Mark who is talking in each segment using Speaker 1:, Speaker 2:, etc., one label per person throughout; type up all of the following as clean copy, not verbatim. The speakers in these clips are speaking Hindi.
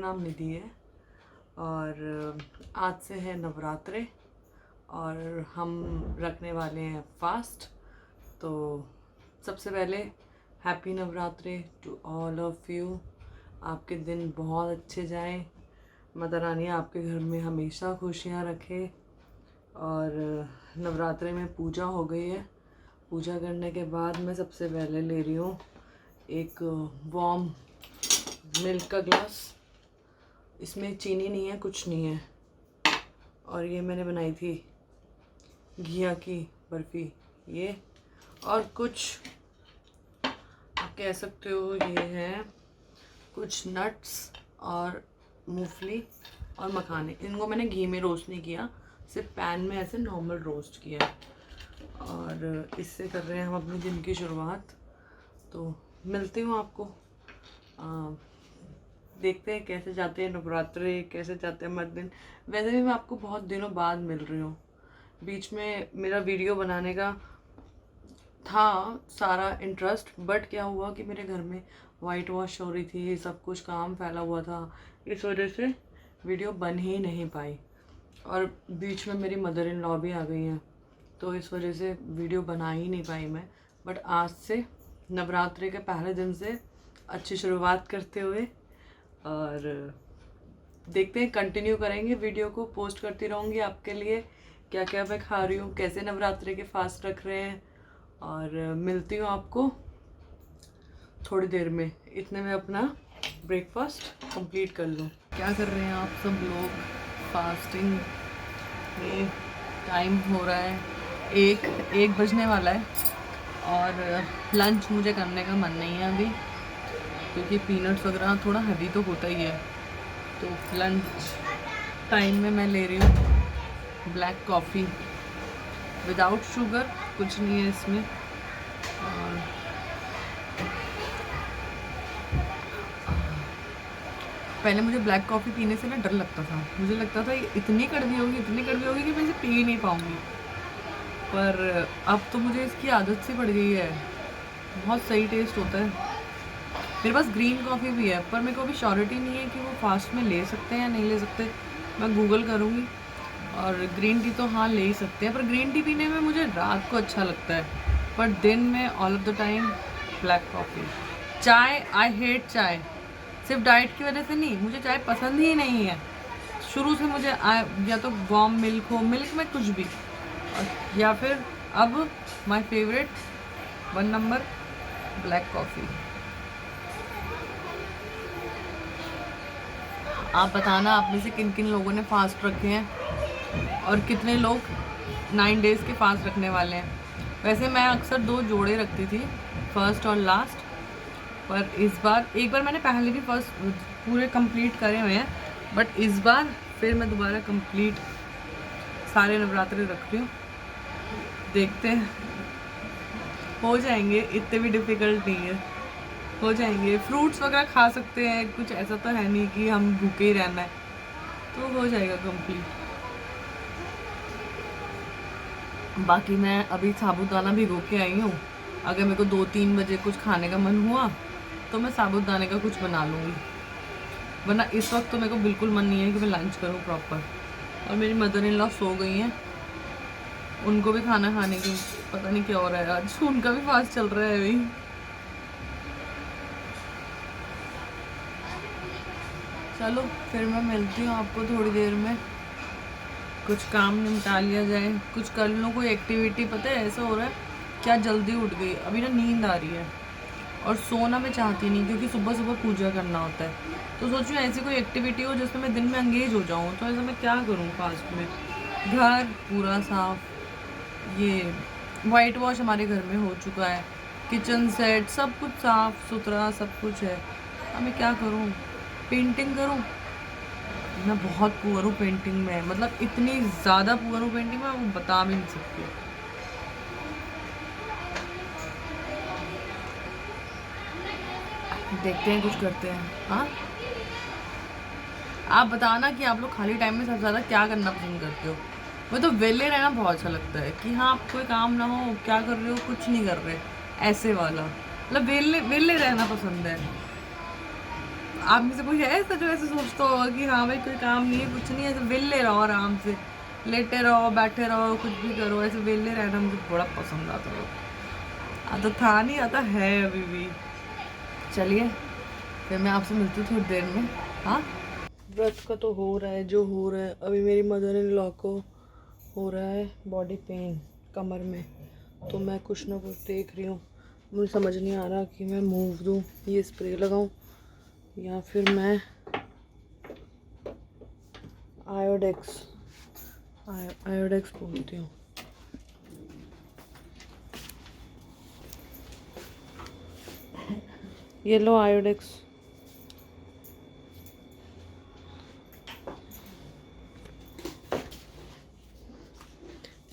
Speaker 1: नाम निधि है और आज से है नवरात्रे और हम रखने वाले हैं फास्ट। तो सबसे पहले happy Navratri to all of you. आपके दिन बहुत अच्छे जाएं, माता रानी आपके घर में हमेशा खुशियाँ रखे। और नवरात्रे में पूजा हो गई है। पूजा करने के बाद मैं सबसे पहले ले रही हूँ एक वार्म मिल्क का ग्लास। इसमें चीनी नहीं है, कुछ नहीं है। और ये मैंने बनाई थी घिया की बर्फ़ी ये, और कुछ आप कह सकते हो ये है कुछ नट्स और मूंगफली और मखाने। इनको मैंने घी में रोस्ट नहीं किया, सिर्फ पैन में ऐसे नॉर्मल रोस्ट किया है। और इससे कर रहे हैं हम अपने दिन की शुरुआत। तो मिलती हूँ आपको, देखते हैं कैसे जाते हैं नवरात्रे, कैसे जाते हैं हमारे दिन। वैसे भी मैं आपको बहुत दिनों बाद मिल रही हूँ। बीच में मेरा वीडियो बनाने का था सारा इंटरेस्ट, बट क्या हुआ कि मेरे घर में वाइट वॉश हो रही थी, सब कुछ काम फैला हुआ था, इस वजह से वीडियो बन ही नहीं पाई। और बीच में मेरी मदर इन लॉ भी आ गई हैं, तो इस वजह से वीडियो बना ही नहीं पाई मैं। बट आज से नवरात्रि के पहले दिन से अच्छी शुरुआत करते हुए और देखते हैं, कंटिन्यू करेंगे, वीडियो को पोस्ट करती रहूँगी आपके लिए क्या क्या मैं खा रही हूँ, कैसे नवरात्रि के फास्ट रख रहे हैं। और मिलती हूँ आपको थोड़ी देर में, इतने में अपना ब्रेकफास्ट कंप्लीट कर लूँ। क्या कर रहे हैं आप सब लोग फास्टिंग में? टाइम हो रहा है एक बजने वाला है और लंच मुझे करने का मन नहीं है अभी, क्योंकि पीनट्स वगैरह थोड़ा हेवी तो होता ही है। तो लंच टाइम में मैं ले रही हूँ ब्लैक कॉफ़ी विदाउट शुगर, कुछ नहीं है इसमें। और पहले मुझे ब्लैक कॉफ़ी पीने से ना डर लगता था, मुझे लगता था ये इतनी कड़वी होगी कि मैं इसे पी नहीं पाऊँगी। पर अब तो मुझे इसकी आदत सी पड़ गई है, बहुत सही टेस्ट होता है। मेरे पास ग्रीन कॉफ़ी भी है, पर मेरे को अभी श्योरिटी नहीं है कि वो फास्ट में ले सकते हैं या नहीं ले सकते। मैं गूगल करूँगी। और ग्रीन टी तो हाँ ले ही सकते हैं, पर ग्रीन टी पीने में मुझे रात को अच्छा लगता है, पर दिन में all of the time black coffee. चाय, आई हेट चाय, सिर्फ डाइट की वजह से नहीं, मुझे चाय पसंद ही नहीं है शुरू से। मुझे या तो वार्म मिल्क हो, मिल्क में कुछ भी, या फिर अब my favourite 1 number black coffee. आप बताना आप में से किन किन लोगों ने फास्ट रखे हैं और कितने लोग 9 डेज़ के फास्ट रखने वाले हैं। वैसे मैं अक्सर 2 जोड़े रखती थी, फर्स्ट और लास्ट, पर इस बार एक बार मैंने पहले भी फर्स्ट पूरे कंप्लीट करे हुए हैं, बट इस बार फिर मैं दोबारा कंप्लीट सारे नवरात्रि रख रही हूँ। देखते हैं, हो जाएंगे, इतने भी डिफ़िकल्ट नहीं है, हो जाएंगे। फ्रूट्स वगैरह खा सकते हैं, कुछ ऐसा तो है नहीं कि हम भूखे ही रहना है, तो हो जाएगा कंप्लीट। बाकी मैं अभी साबूदाना भिगो के आई हूँ, अगर मेरे को 2-3 बजे कुछ खाने का मन हुआ तो मैं साबूदाने का कुछ बना लूँगी, वरना इस वक्त तो मेरे को बिल्कुल मन नहीं है कि मैं लंच करूँ प्रॉपर। और मेरी मदर इन लॉ सो गई हैं, उनको भी खाना खाने की पता नहीं क्या हो रहा है, आज उनका भी फास्ट चल रहा है अभी। चलो फिर मैं मिलती हूँ आपको थोड़ी देर में, कुछ काम निपटा लिया जाए, कुछ कर लूँ, कोई एक्टिविटी। पता है ऐसा हो रहा है क्या, जल्दी उठ गई, अभी ना नींद आ रही है और सोना मैं चाहती नहीं, क्योंकि सुबह सुबह पूजा करना होता है। तो सोच रही हूँ ऐसी कोई एक्टिविटी हो जिसमें मैं दिन में एंगेज हो जाऊँ। तो ऐसा मैं क्या करूँ फास्ट में? घर पूरा साफ, ये वाइट वॉश हमारे घर में हो चुका है, किचन सेट सब कुछ साफ़ सुथरा सब कुछ है। अब मैं क्या करूँ? पेंटिंग करूँ? मैं बहुत पुअर हूँ पेंटिंग में, मतलब इतनी ज़्यादा पुअर हूँ पेंटिंग में, वो बता भी नहीं सकती। देखते हैं, कुछ करते हैं। हाँ, आप बताना कि आप लोग खाली टाइम में सबसे ज़्यादा क्या करना पसंद करते हो? मुझे तो वेले रहना बहुत अच्छा लगता है, कि हाँ आप कोई काम ना हो, क्या कर रहे हो, कुछ नहीं कर रहे, ऐसे वाला, मतलब वेले वेले रहना पसंद है। आप में से कोई है ऐसा जो ऐसे सोचता होगा कि हाँ भाई कोई काम नहीं है, कुछ नहीं है, ऐसे वेले रहो आराम से, लेटे रहो, बैठे रहो, कुछ भी करो, ऐसे वेले रहना मुझे बड़ा पसंद आता है। आता था नहीं, आता है अभी भी। चलिए फिर मैं आपसे मिलती हूँ थोड़ी देर में। हाँ, व्रत का तो हो रहा है जो हो रहा है। अभी मेरी मदर इन लॉ को हो रहा है बॉडी पेन कमर में, तो मैं कुछ ना कुछ देख रही हूँ। मुझे समझ नहीं आ रहा कि मैं मूव दूँ, ये स्प्रे लगाऊँ, या फिर मैं आयोडेक्स बोलती हूँ। ये लो आयोडेक्स।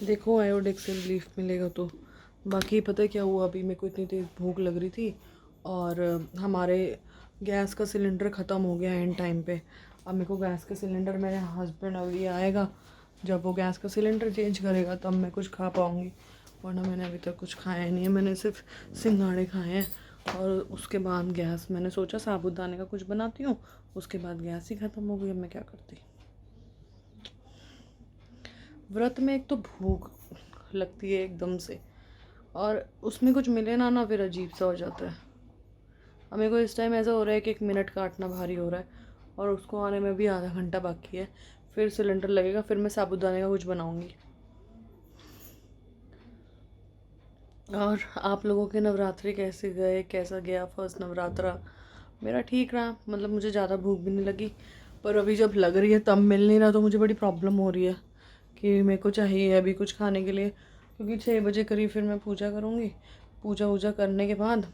Speaker 1: देखो आयोडेक्स से रिलीफ मिलेगा तो। बाकी पता है क्या हुआ, अभी मेरे को इतनी तेज़ भूख लग रही थी और हमारे गैस का सिलेंडर ख़त्म हो गया एंड टाइम पे। अब मेरे को गैस का सिलेंडर, मेरे हस्बैंड अभी आएगा, जब वो गैस का सिलेंडर चेंज करेगा तब मैं कुछ खा पाऊँगी, वरना मैंने अभी तक कुछ खाया नहीं है। मैंने सिर्फ सिंघाड़े खाए हैं और उसके बाद गैस, मैंने सोचा साबूदाने का कुछ बनाती हूँ, उसके बाद गैस ही ख़त्म हो गई। अब मैं क्या करती। व्रत में एक तो भूख लगती है एकदम से, और उसमें कुछ मिले ना फिर अजीब सा हो जाता है। अब मेरे को इस टाइम ऐसा हो रहा है कि 1 मिनट काटना भारी हो रहा है, और उसको आने में भी आधा घंटा बाकी है। फिर सिलेंडर लगेगा, फिर मैं साबूदाने का कुछ बनाऊंगी। और आप लोगों के नवरात्रि कैसे गए, कैसा गया फर्स्ट नवरात्रा? मेरा ठीक रहा, मतलब मुझे ज़्यादा भूख भी नहीं लगी, पर अभी जब लग रही है तब मिल नहीं रहा, तो मुझे बड़ी प्रॉब्लम हो रही है कि मेरे को चाहिए अभी कुछ खाने के लिए। क्योंकि 6 बजे करीब फिर मैं पूजा करूँगी। पूजा वूजा करने के बाद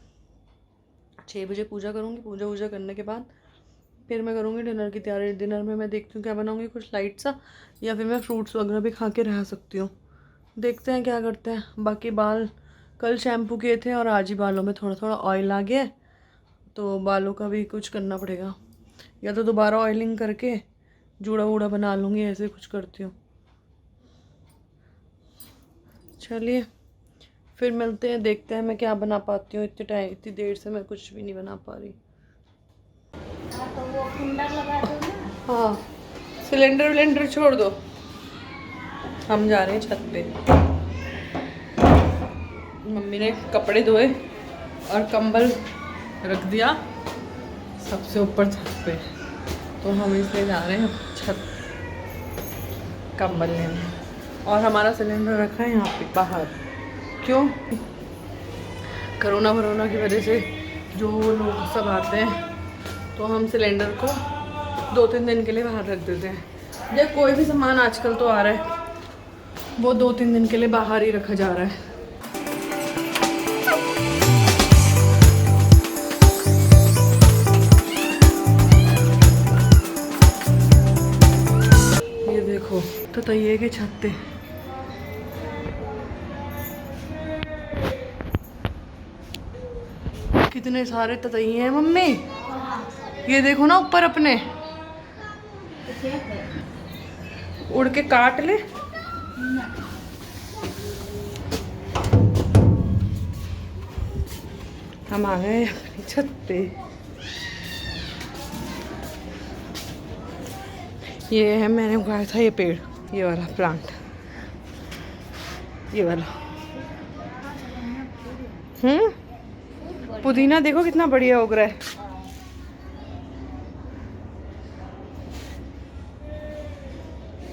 Speaker 1: 6 बजे पूजा करूँगी। पूजा वूजा करने के बाद फिर मैं करूँगी डिनर की तैयारी। डिनर में मैं देखती हूँ क्या बनाऊँगी, कुछ लाइट सा, या फिर मैं फ्रूट्स वगैरह भी खा के रह सकती हूँ। देखते हैं क्या करते हैं। बाकी बाल कल शैम्पू किए थे और आज ही बालों में थोड़ा थोड़ा ऑयल आ गया है, तो बालों का भी कुछ करना पड़ेगा, या तो दोबारा ऑयलिंग करके जूड़ा वूड़ा बना लूँगी, ऐसे कुछ करती हूँ। चलिए फिर मिलते हैं, देखते हैं मैं क्या बना पाती हूँ। इतनी देर से मैं कुछ भी नहीं बना पा रही।
Speaker 2: तो वो कुंडा लगा दो ना।
Speaker 1: हाँ, सिलेंडर विलेंडर छोड़ दो, हम जा रहे हैं छत पे। मम्मी ने कपड़े धोए और कंबल रख दिया सबसे ऊपर छत पे, तो हम इसलिए जा रहे हैं छत कंबल लेने। और हमारा सिलेंडर रखा है यहाँ पे बाहर। क्यों? कोरोना की वजह से जो लोग सब आते हैं, तो हम सिलेंडर को 2-3 दिन के लिए बाहर रख देते हैं। जब कोई भी सामान आजकल तो आ रहा है, वो 2-3 दिन के लिए बाहर ही रखा जा रहा है। ये देखो ततैये के छत्ते, कितने सारे ततैये हैं मम्मी। ये देखो ना ऊपर अपने, उड़ के काट ले। हम आ गए अपनी छत पे। ये है, मैंने उगाया था ये पेड़, ये वाला प्लांट, ये वाला। पुदीना देखो कितना बढ़िया उग रहा है।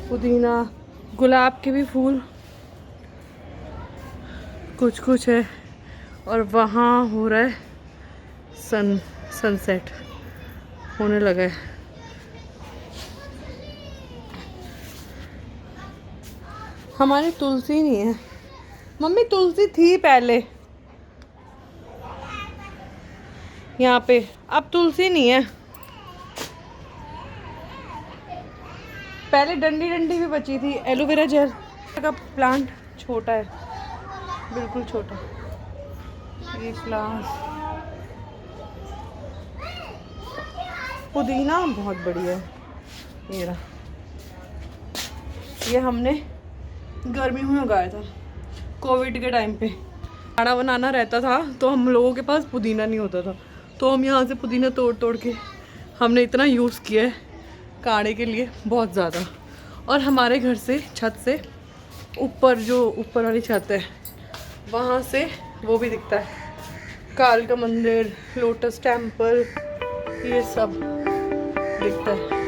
Speaker 1: पुदीना, गुलाब के भी फूल कुछ कुछ है, और वहाँ हो रहा है सनसेट होने लगा है। हमारी तुलसी नहीं है मम्मी, तुलसी थी पहले यहाँ पे, अब तुलसी नहीं है। पहले डंडी डंडी भी बची थी। एलोवेरा जेल का प्लांट छोटा है, बिल्कुल छोटा। ये फ्लावर्स, पुदीना बहुत बढ़िया है। ये रहा, ये हमने गर्मी में उगाया था कोविड के टाइम पे। खाना बनाना रहता था तो हम लोगों के पास पुदीना नहीं होता था, तो हम यहाँ से पुदीना तोड़ तोड़ के हमने इतना यूज़ किया है काढ़े के लिए, बहुत ज़्यादा। और हमारे घर से छत से ऊपर, जो ऊपर वाली छत है वहाँ से वो भी दिखता है, काल का मंदिर, लोटस टेम्पल, ये सब दिखता है।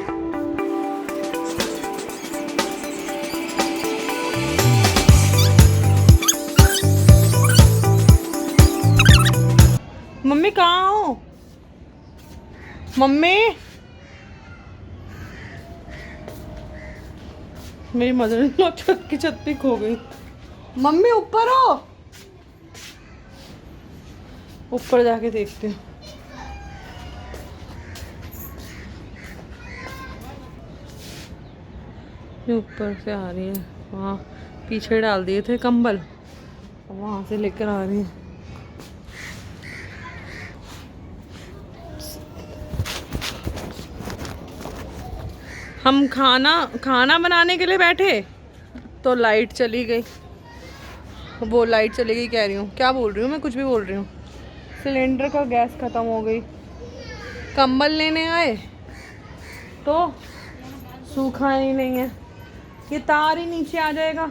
Speaker 1: मम्मी कहाँ हो? मम्मी, मेरी मदर इन लॉ छत की छत पे खो गई। मम्मी ऊपर हो, ऊपर जाके देखते हैं। ये ऊपर से आ रही है, वहाँ पीछे डाल दिए थे कंबल, वहाँ से लेकर आ रही है। हम खाना बनाने के लिए बैठे तो लाइट चली गई, वो लाइट चली गई कह रही हूँ, क्या बोल रही हूँ मैं, कुछ भी बोल रही हूँ। सिलेंडर का गैस ख़त्म हो गई, कंबल लेने आए तो सूखा ही नहीं है, ये तार ही नीचे आ जाएगा।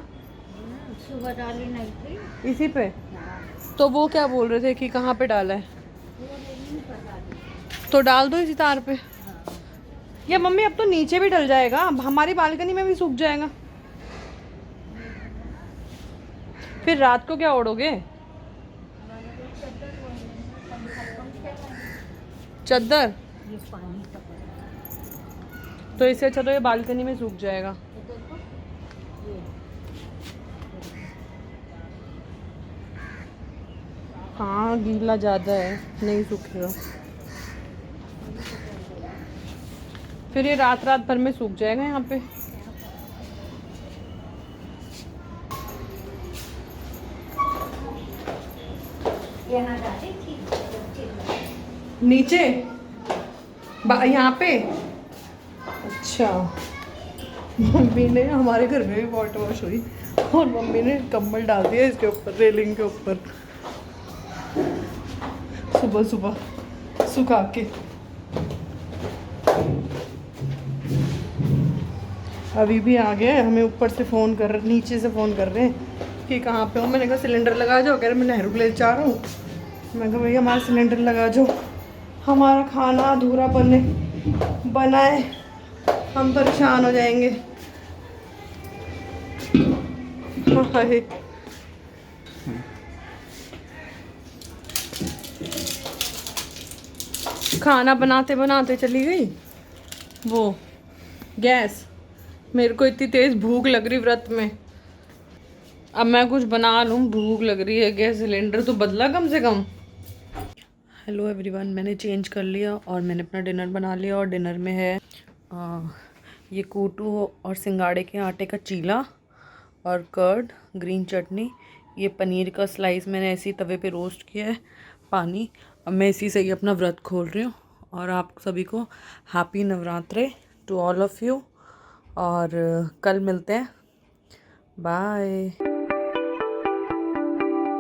Speaker 2: सुबह डाली नहीं थी।
Speaker 1: इसी पे तो वो क्या बोल रहे थे कि कहाँ पे डाला है, तो डाल दो इसी तार पे। या मम्मी अब तो नीचे भी डल जाएगा, अब हमारी बालकनी में भी सूख जाएगा, फिर रात को क्या ओढ़ोगे? चद्दर?
Speaker 2: ये पानी
Speaker 1: तो इससे अच्छा तो ये बालकनी में सूख जाएगा। हाँ गीला ज़्यादा है, नहीं सूखेगा, फिर ये रात रात भर में सूख जाएगा यहाँ पे।
Speaker 2: यहाँ डाली थी
Speaker 1: नीचे यहाँ पे? अच्छा, मम्मी ने, हमारे घर में भी वाटर वॉश हुई और मम्मी ने कंबल डाल दिया इसके ऊपर, रेलिंग के ऊपर, सुबह सुबह सुखा के। अभी भी आ गए, हमें ऊपर से फ़ोन कर रहे, नीचे से फ़ोन कर रहे हैं कि कहाँ पे हो। मैंने कहा सिलेंडर लगा जाओ, कह रहे मैं नेहरू ले जा रहा हूँ। मैं कहा भैया हमारा सिलेंडर लगा जाओ, हमारा खाना अधूरा बनाए, हम परेशान हो जाएंगे। हाय, खाना बनाते बनाते चली गई वो गैस। मेरे को इतनी तेज़ भूख लग रही व्रत में, अब मैं कुछ बना लूँ, भूख लग रही है, गैस सिलेंडर तो बदला कम से कम। हेलो एवरीवन, मैंने चेंज कर लिया और मैंने अपना डिनर बना लिया, और डिनर में है ये कूटू और सिंगाड़े के आटे का चीला और कर्ड, ग्रीन चटनी, ये पनीर का स्लाइस मैंने ऐसे ही तवे पे रोस्ट किया है, पानी। अब मैं इसी से ही अपना व्रत खोल रही हूँ। और आप सभी को happy Navratri to all of you, और कल मिलते हैं, बाय।